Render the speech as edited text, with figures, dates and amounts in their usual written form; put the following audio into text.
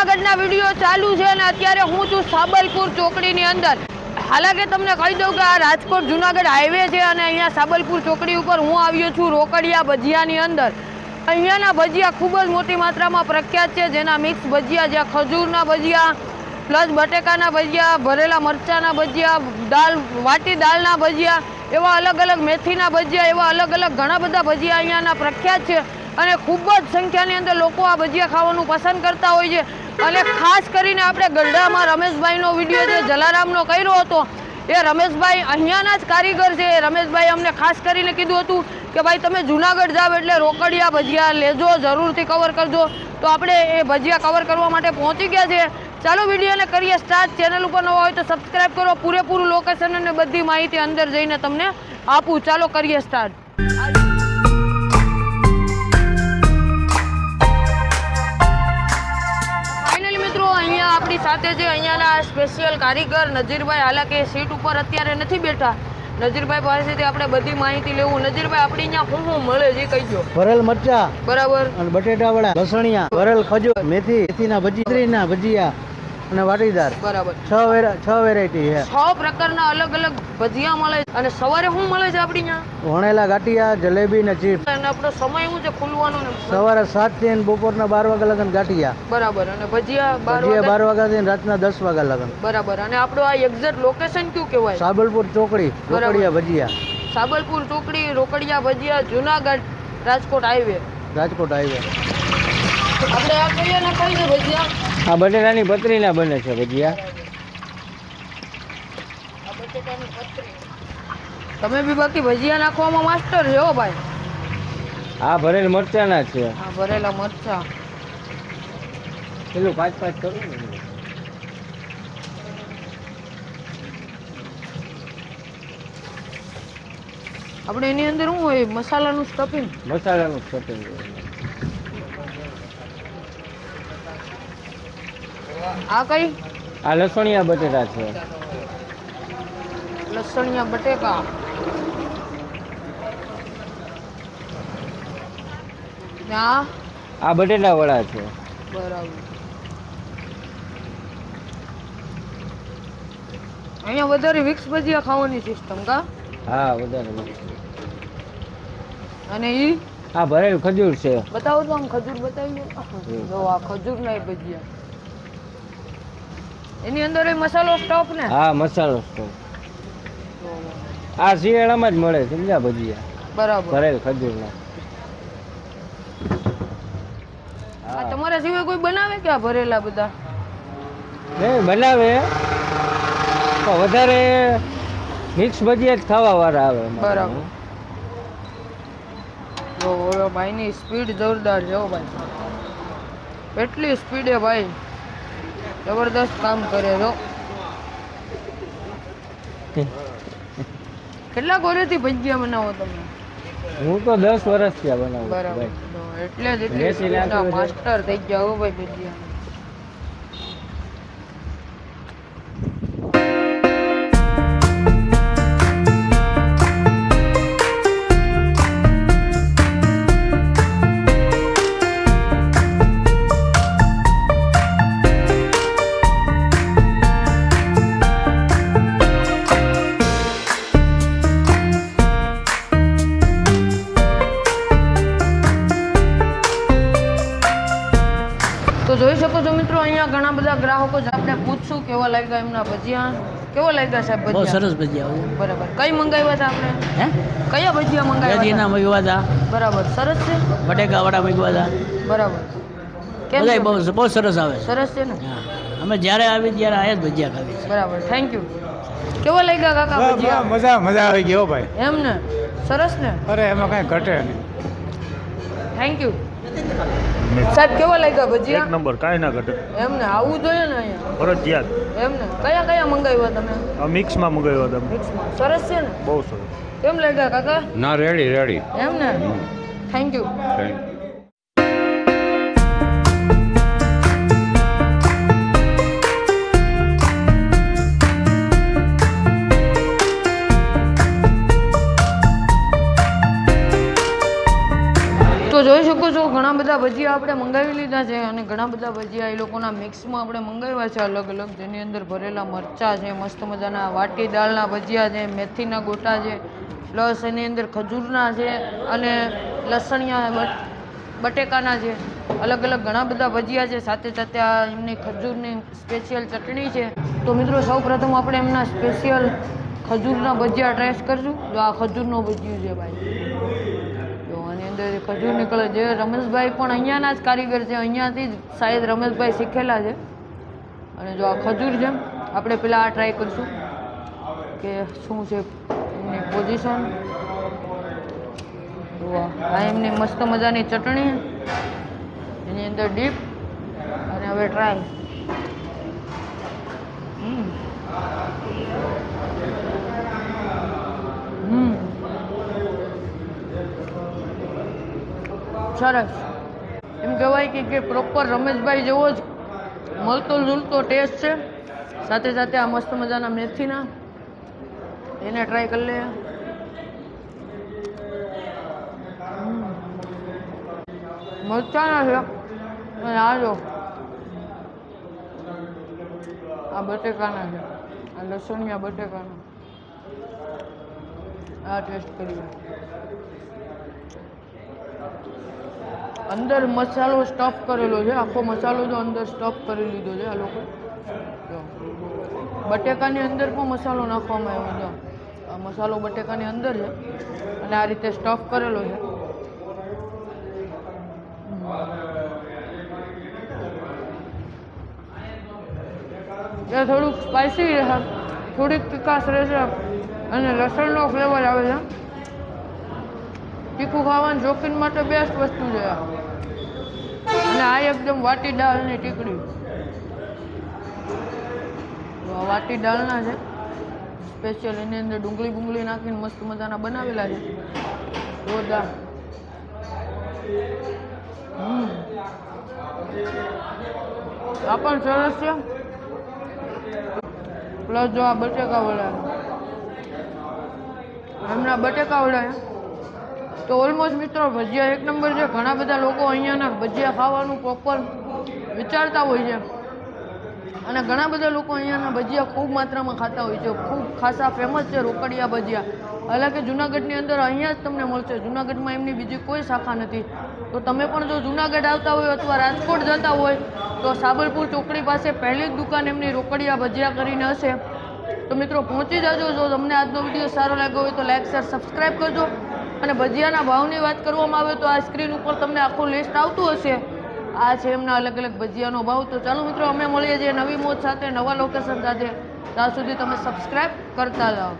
જુનાગઢના વિડીયો ચાલુ છે અને અત્યારે હું છું સાબલપુર ચોકડીની અંદર। હાલાકે તમને કહી દઉં કે આ રાજકોટ જુનાગઢ હાઈવે છે અને અહીંયા સાબલપુર ચોકડી ઉપર હું આવ્યો છું રોકડિયા ભજીયાની અંદર। અહીંયાના ભજીયા ખૂબ જ મોટી માત્રામાં પ્રખ્યાત છે, જેના મિક્સ ભજીયા, જ્યાં ખજૂરના ભજીયા પ્લસ બટેકાના ભજીયા, ભરેલા મરચાના ભજીયા, વાટી દાળના ભજીયા, એવા અલગ અલગ મેથીના ભજીયા, એવા અલગ અલગ ઘણા બધા ભજીયા અહીંયાના પ્રખ્યાત છે અને ખૂબ જ સંખ્યાની અંદર લોકો આ ભજીયા ખાવાનું પસંદ કરતા હોય છે। અને ખાસ કરીને આપણે ગઢડામાં રમેશભાઈનો વિડીયો જે જલારામનો કર્યો હતો, એ રમેશભાઈ અહીંયાના જ કારીગર છે। રમેશભાઈ અમને ખાસ કરીને કીધું હતું કે ભાઈ તમે જુનાગઢ જાવ એટલે રોકડિયા ભજીયા લેજો, જરૂરથી કવર કરજો। તો આપણે એ ભજીયા કવર કરવા માટે પહોંચી ગયા છે। ચાલો વિડીયોને કરીએ સ્ટાર્ટ। ચેનલ ઉપર નવા હોય તો સબસ્ક્રાઈબ કરો, પૂરેપૂરું લોકેશન અને બધી માહિતી અંદર જઈને તમને આપું। ચાલો કરીએ સ્ટાર્ટ। અહીંયા આપણી સાથે છે અહીંયાના સ્પેશિયલ કારીગર નજીરભાઈ। હાલાકે સીટ ઉપર અત્યારે નથી બેઠા। નજીરભાઈ પાસેથી આપણે બધી માહિતી લેવું। નજીરભાઈ, આપણે અહીંયા શું મળે છે કહી દો। ભરેલ મરચા, બરાબર, અને બટેટા વડા, લસણિયા, ભરેલ ખજૂર, મેથીના ભજીયા અને વાટીદાર, બરાબર। 6 વેરાયટી છે। 6 પ્રકારના અલગ અલગ ભજીયા મળે છે। અને સવારે શું મળે છે આપણી અહીંયા? વણેલા ગાંઠિયા, જલેબી ને ચીપ્સ। અને આપણો સમય શું છે ખુલવાનો? સવારે 7 થી બપોરના 12 વાગ્યા લગન ગાંઠિયા, બરાબર। અને ભજીયા 12 વાગ્યાથી રાતના 10 વાગ્યા લગન, બરાબર। અને આપણો આ એક્ઝેક્ટ લોકેશન કયું કહેવાય? સાબલપુર ચોકડી, રોકડિયા ભજીયા। સાબલપુર ચોકડી, રોકડિયા ભજીયા, જુનાગઢ રાજકોટ હાઈવે। આપણે આ કહીએ ને કઈ છે ભજીયા? આ બટેટાની પતરીના બને છે ભજીયા। તમે બી બાકી ભજીયા નાખવામાં માસ્ટર છે હો ભાઈ। આ ભરેલ મરચાના છે। આ ભરેલા મરચા પેલું 5 કરું ને। આપણે એની અંદર શું હોય? મસાલાનું સ્ટફિંગ। આ કઈ? આ લસણિયા બટેટા છે। લસણિયા બટેકા, આ બટેટા વડા છે। બરાબર। અહીંયા વધારે વિક્સ ભજીયા ખાવાની સિસ્ટમ કા? હા, વધારે। અને ઈ આ ભરેલ ખજૂર છે। બતાવો તો, આમ ખજૂર બતાવી દો। આ ખજૂર ના ભજીયા, એની અંદર એ મસાલો સ્ટફ ને? હા, મસાલો સ્ટફ। આ શિયાળામાં જ મળે, સમજ્યા ભજીયા? બરાબર, ભરેલ ખજૂરના। આ તમારા સિવાય કોઈ બનાવે કે આ ભરેલા બધા? નહીં બનાવે, પણ વધારે મિક્સ ભજીયા જ ખાવા વાળા આવે। બરાબર। જો ભાઈની સ્પીડ જોરદાર છે ભાઈ, એટલી સ્પીડ હે ભાઈ, જબરદસ્ત કામ કરે છો। કેટલા વર્ષથી ભજીયા બનાવો તમે? હું તો 10 વર્ષથી બનાવું। બરાબર, એટલે જ એટલી માસ્ટર થઈ ગયા હો ભાઈ ભજીયા। તો જોઈ શકો છો મિત્રો, અહીંયા ઘણા બધા ગ્રાહકો છે। આપણે પૂછશું કેવા લાગ્યા એમના ભજીયા। કેવો લાગ્યા સાહેબ ભજીયા? બહુ સરસ ભજીયા। બરાબર। કઈ મંગાવ્યા હતા આપણે? હે, કયા ભજીયા મંગાવ્યા? એના મંગાવ્યા હતા। બરાબર, સરસ છે। બટેકા વડા મંગાવ્યા હતા। બરાબર, કેમ બધા છે? બહુ સરસ આવે છે। સરસ છે ને? હા, અમે જ્યારે આવી ત્યારે આયા જ ભજીયા ખાવી છે। બરાબર, થેન્ક યુ। કેવો લાગ્યા કાકા ભજીયા? મજા આવી ગયો ભાઈ। એમ ને? સરસ ને? અરે એમાં કઈ ઘટે નહીં। થેન્ક યુ સાહેબ। કેવો લાગ્યા ભજીયા? એક નંબર, કાંઈ ના ઘટે। એમ ને? આવવું જોઈએ ને અહીંયા? ફરજિયાત। એમ ને? કયા કયા મંગાવ્યા તમે? મિક્સમાં મંગાવ્યો તમે? મિક્સમાં। સરસ છે ને? બહુ સરસ। કેમ લાગ્યા કાકા? ના, રેડી। એમ ને? Thank you. જોઈ શકો છો ઘણા બધા ભજીયા આપણે મંગાવી લીધા છે અને ઘણા બધા ભજીયા એ લોકોના મિક્સમાં આપણે મંગાવ્યા છે અલગ અલગ, જેની અંદર ભરેલા મરચાં છે, મસ્ત મજાના વાટી દાળના ભજીયા છે, મેથીના ગોટા છે, પ્લસ એની અંદર ખજૂરના છે અને લસણિયા બટેકાના છે. અલગ અલગ ઘણા બધા ભજીયા છે, સાથે સાથે આ એમની ખજૂરની સ્પેશિયલ ચટણી છે. તો મિત્રો સૌ પ્રથમ આપણે એમના સ્પેશિયલ ખજૂરના ભજીયા ટ્રાય કરશું. જો આ ખજૂરનો ભજીયું છે ભાઈ, તો આની અંદર ખજૂર નીકળે છે. રમેશભાઈ પણ અહીંયાના જ કારીગર છે, અહીંયાથી જ શાયદ રમેશભાઈ શીખેલા છે. અને જો આ ખજૂર છે, આપણે પહેલાં આ ટ્રાય કરીશું કે શું છે એમની પોઝિશન. આ એમની મસ્ત મજાની ચટણી, એની અંદર ડીપ, અને હવે ટ્રાય. સરસ. એમ કહેવાય કે પ્રોપર રમેશભાઈ જેવો જ મળતો જુલતો ટેસ્ટ છે. સાથે સાથે આ મસ્ત મજાના મેથીના, એને ટ્રાય કરી લે. મરચાના છે અને આ જો આ બટેકાના છે, આ લસણિયા બટેકાના. આ ટેસ્ટ કરીએ. અંદર મસાલો સ્ટફ કરેલો છે, આખો મસાલો જો અંદર સ્ટફ કરી લીધો છે આ લોકો. બટેકાની અંદર પણ મસાલો નાખવામાં આવ્યો છે. આ મસાલો બટેકાની અંદર છે અને આ રીતે સ્ટફ કરેલો છે. એ થોડુંક સ્પાઇસી રહે, થોડીક તીખાશ રહેશે અને લસણનો ફ્લેવર આવે છે. તીખું ખાવાનું શોખીન માટે બેસ્ટ વસ્તુ છે. અને આ એકદમ વાટી દાળની ટીકડી. વાટી દાળના છે સ્પેશિયલ, એની અંદર ડુંગળી નાખીને મસ્ત મજાના બનાવેલા છે. જોરદાર. આ પણ સરસ છે. પ્લસ જો આ બટેકા વડા, એમના બટેકા વડા તો ઓલમોસ્ટ મિત્રો ભજીયા એક નંબર છે. ઘણા બધા લોકો અહીંયાના ભજીયા ખાવાનું પ્રોપર વિચારતા હોય છે અને ઘણા બધા લોકો અહીંયાના ભજીયા ખૂબ માત્રામાં ખાતા હોય છે. ખૂબ ખાસા ફેમસ છે રોકડિયા ભજીયા. હાલાકી જુનાગઢની અંદર અહીંયા જ તમને મળશે. જુનાગઢમાં એમની બીજી કોઈ શાખા નથી. તો તમે પણ જો જુનાગઢ આવતા હોય અથવા રાજકોટ જતા હોય તો સાબલપુર ચોકડી પાસે પહેલી જ દુકાન એમની રોકડિયા ભજીયા કરીને હશે. તો મિત્રો પહોંચી જજો. જો તમને આજનો વિડીયો સારો લાગ્યો હોય તો લાઈક શેર સબસ્ક્રાઈબ કરજો. અને ભજીયાના ભાવની વાત કરવામાં આવે તો આ સ્ક્રીન ઉપર તમને આખું લિસ્ટ આવતું હશે. આ છે એમના અલગ અલગ ભજીયાનો ભાવ. તો ચાલો મિત્રો અમે મળીએ છીએ નવી મોજ સાથે, નવા લોકેશન સાથે. ત્યાં સુધી તમે સબસ્ક્રાઈબ કરતા જાઓ.